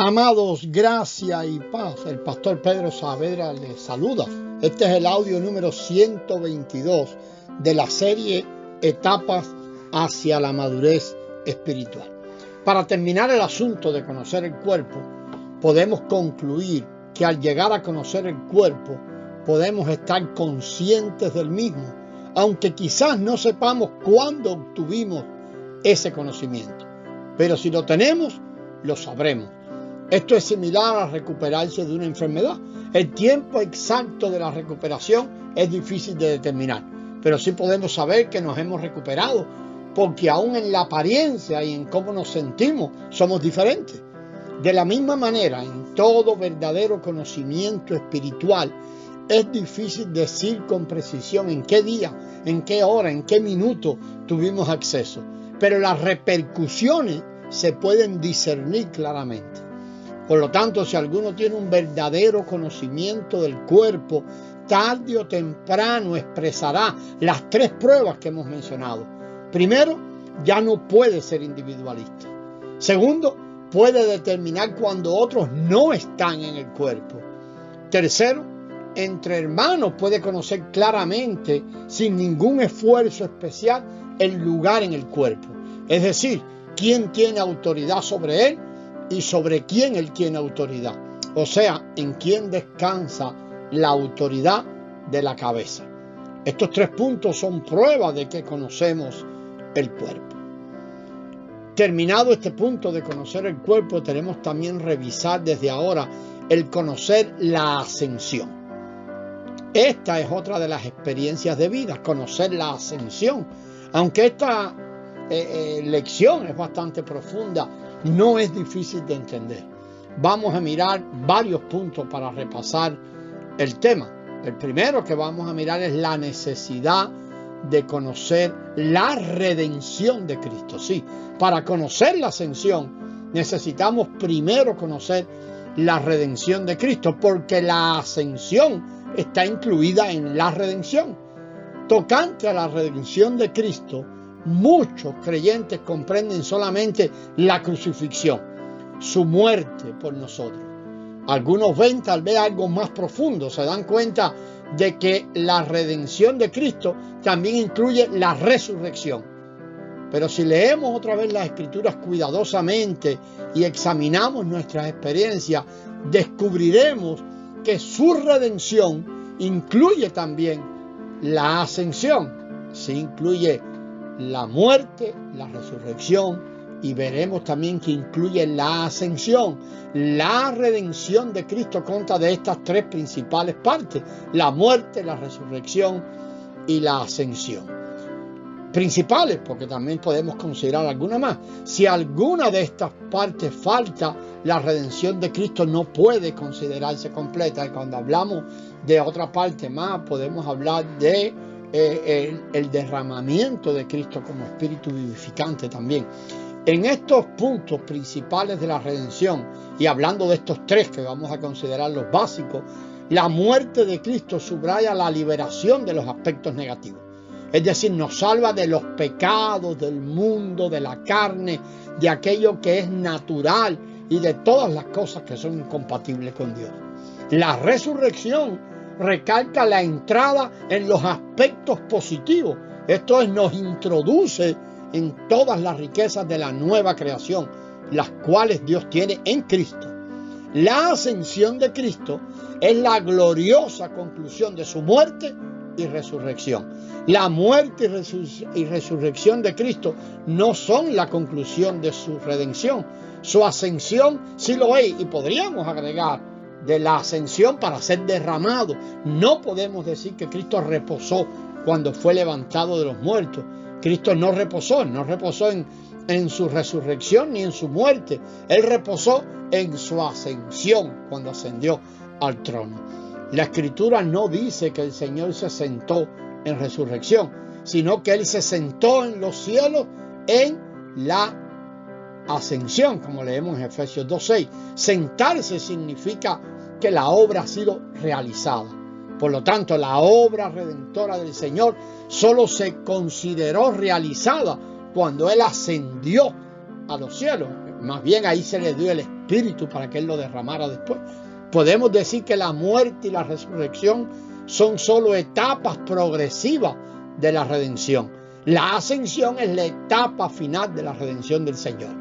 Amados, gracia y paz. El pastor Pedro Saavedra les saluda. Este es el audio número 122 de la serie Etapas hacia la madurez espiritual. Para terminar el asunto de conocer el cuerpo, podemos concluir que al llegar a conocer el cuerpo, podemos estar conscientes del mismo, aunque quizás no sepamos cuándo obtuvimos ese conocimiento. Pero si lo tenemos, lo sabremos. Esto es similar a recuperarse de una enfermedad. El tiempo exacto de la recuperación es difícil de determinar, pero sí podemos saber que nos hemos recuperado, porque aún en la apariencia y en cómo nos sentimos somos diferentes. De la misma manera, en todo verdadero conocimiento espiritual, es difícil decir con precisión en qué día, en qué hora, en qué minuto tuvimos acceso, pero las repercusiones se pueden discernir claramente. Por lo tanto, si alguno tiene un verdadero conocimiento del cuerpo, tarde o temprano expresará las tres pruebas que hemos mencionado. Primero, ya no puede ser individualista. Segundo, puede determinar cuando otros no están en el cuerpo. Tercero, entre hermanos puede conocer claramente, sin ningún esfuerzo especial, el lugar en el cuerpo. Es decir, quién tiene autoridad sobre él y sobre quién él tiene autoridad. O sea, en quién descansa la autoridad de la cabeza. Estos tres puntos son pruebas de que conocemos el cuerpo. Terminado este punto de conocer el cuerpo, tenemos también revisar desde ahora el conocer la ascensión. Esta es otra de las experiencias de vida, conocer la ascensión. Aunque esta lección es bastante profunda, no es difícil de entender. Vamos a mirar varios puntos para repasar el tema. El primero que vamos a mirar es la necesidad de conocer la redención de Cristo. Sí, para conocer la ascensión necesitamos primero conocer la redención de Cristo, porque la ascensión está incluida en la redención. Tocante a la redención de Cristo, muchos creyentes comprenden solamente la crucifixión, su muerte por nosotros. Algunos ven tal vez algo más profundo, se dan cuenta de que la redención de Cristo también incluye la resurrección. Pero si leemos otra vez las Escrituras cuidadosamente y examinamos nuestras experiencias, descubriremos que su redención incluye también la ascensión. Sí, incluye la muerte, la resurrección, y veremos también que incluye la ascensión. La redención de Cristo consta de estas tres principales partes: la muerte, la resurrección y la ascensión. Principales, porque también podemos considerar alguna más. Si alguna de estas partes falta, la redención de Cristo no puede considerarse completa. Y cuando hablamos de otra parte más, podemos hablar de el derramamiento de Cristo como espíritu vivificante también. En estos puntos principales de la redención, y hablando de estos tres que vamos a considerar los básicos, la muerte de Cristo subraya la liberación de los aspectos negativos. Es decir, nos salva de los pecados del mundo, de la carne, de aquello que es natural y de todas las cosas que son incompatibles con Dios. La resurrección recalca la entrada en los aspectos positivos. Esto es, nos introduce en todas las riquezas de la nueva creación, las cuales Dios tiene en Cristo. La ascensión de Cristo es la gloriosa conclusión de su muerte y resurrección. La muerte y resurrección de Cristo no son la conclusión de su redención. Su ascensión sí lo es, y podríamos agregar de la ascensión para ser derramado. No podemos decir que Cristo reposó cuando fue levantado de los muertos. Cristo no reposó en su resurrección ni en su muerte. Él reposó en su ascensión cuando ascendió al trono. La Escritura no dice que el Señor se sentó en resurrección, sino que Él se sentó en los cielos en la ascensión, como leemos en Efesios 2:6. Sentarse significa que la obra ha sido realizada. Por lo tanto, la obra redentora del Señor solo se consideró realizada cuando Él ascendió a los cielos. Más bien ahí se le dio el Espíritu para que Él lo derramara después. Podemos decir que la muerte y la resurrección son solo etapas progresivas de la redención. La ascensión es la etapa final de la redención del Señor.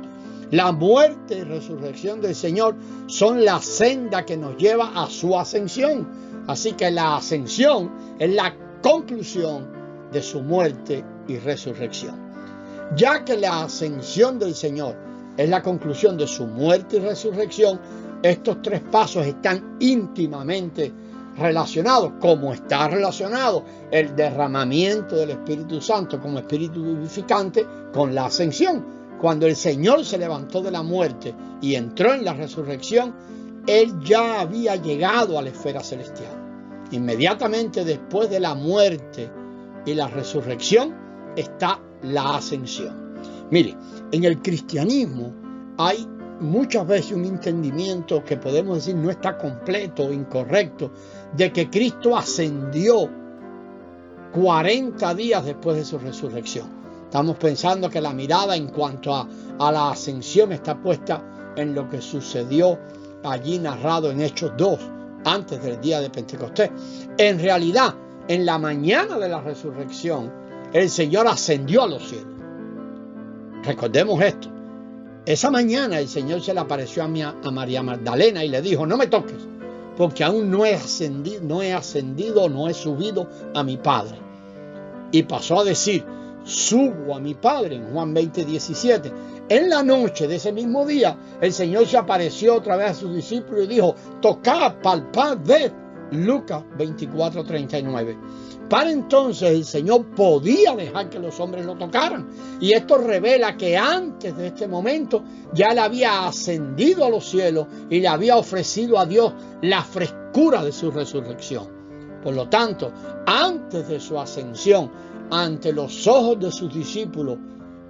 La muerte y resurrección del Señor son la senda que nos lleva a su ascensión. Así que la ascensión es la conclusión de su muerte y resurrección. Ya que la ascensión del Señor es la conclusión de su muerte y resurrección, estos tres pasos están íntimamente relacionados, como está relacionado el derramamiento del Espíritu Santo como Espíritu vivificante con la ascensión. Cuando el Señor se levantó de la muerte y entró en la resurrección, Él ya había llegado a la esfera celestial. Inmediatamente después de la muerte y la resurrección está la ascensión. Mire, en el cristianismo hay muchas veces un entendimiento que podemos decir no está completo o incorrecto, de que Cristo ascendió 40 días después de su resurrección. Estamos pensando que la mirada en cuanto a la ascensión está puesta en lo que sucedió allí narrado en Hechos 2, antes del día de Pentecostés. En realidad, en la mañana de la resurrección, el Señor ascendió a los cielos. Recordemos esto. Esa mañana el Señor se le apareció a María Magdalena y le dijo: no me toques, porque aún no he ascendido, no he subido a mi Padre. Y pasó a decir: subo a mi Padre, en Juan 20:17. En la noche de ese mismo día, el Señor se apareció otra vez a sus discípulos y dijo: tocad, palpad, ved. Lucas 24:39. Para entonces el Señor podía dejar que los hombres lo tocaran. Y esto revela que antes de este momento ya Él había ascendido a los cielos y le había ofrecido a Dios la frescura de su resurrección. Por lo tanto, antes de su ascensión, ante los ojos de sus discípulos,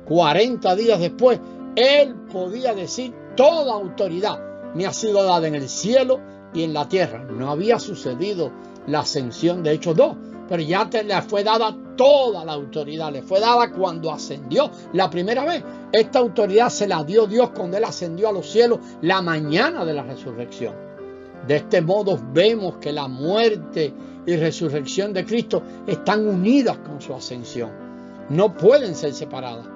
40 días después, Él podía decir: toda autoridad me ha sido dada en el cielo y en la tierra. No había sucedido la ascensión de Hechos 2, pero ya le fue dada toda la autoridad. Le fue dada cuando ascendió la primera vez. Esta autoridad se la dio Dios cuando Él ascendió a los cielos la mañana de la resurrección. De este modo vemos que la muerte y resurrección de Cristo están unidas con su ascensión. No pueden ser separadas.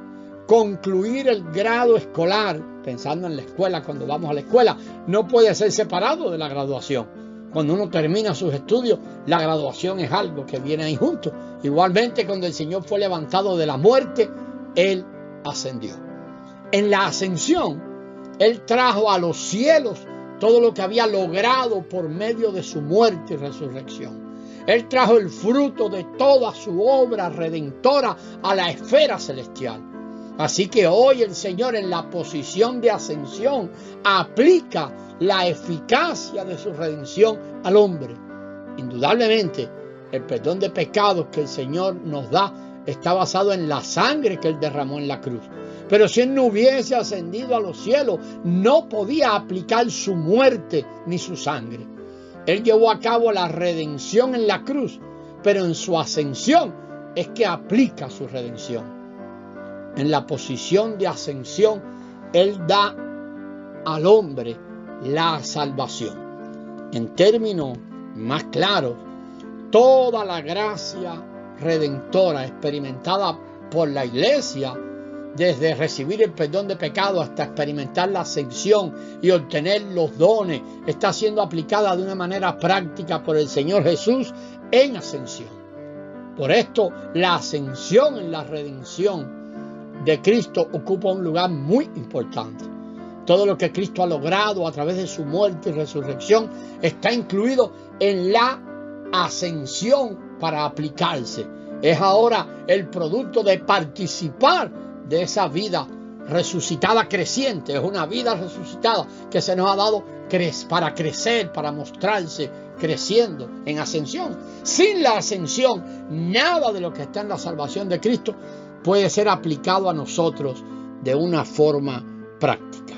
Concluir el grado escolar, pensando en la escuela, cuando vamos a la escuela, no puede ser separado de la graduación. Cuando uno termina sus estudios, la graduación es algo que viene ahí junto. Igualmente, cuando el Señor fue levantado de la muerte, Él ascendió. En la ascensión, Él trajo a los cielos todo lo que había logrado por medio de su muerte y resurrección. Él trajo el fruto de toda su obra redentora a la esfera celestial. Así que hoy el Señor, en la posición de ascensión, aplica la eficacia de su redención al hombre. Indudablemente, el perdón de pecados que el Señor nos da está basado en la sangre que Él derramó en la cruz. Pero si Él no hubiese ascendido a los cielos, no podía aplicar su muerte ni su sangre. Él llevó a cabo la redención en la cruz, pero en su ascensión es que aplica su redención. En la posición de ascensión, Él da al hombre la salvación. En términos más claros, toda la gracia redentora experimentada por la iglesia, desde recibir el perdón de pecado hasta experimentar la ascensión y obtener los dones, está siendo aplicada de una manera práctica por el Señor Jesús en ascensión. Por esto, la ascensión en la redención de Cristo ocupa un lugar muy importante. Todo lo que Cristo ha logrado a través de su muerte y resurrección está incluido en la ascensión para aplicarse. Es ahora el producto de participar de esa vida resucitada creciente. Es una vida resucitada que se nos ha dado para crecer, para mostrarse creciendo en ascensión. Sin la ascensión, nada de lo que está en la salvación de Cristo puede ser aplicado a nosotros de una forma práctica.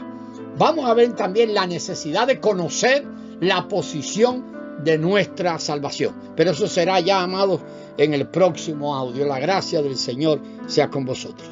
Vamos a ver también la necesidad de conocer la posición de nuestra salvación. Pero eso será ya, amados, en el próximo audio. La gracia del Señor sea con vosotros.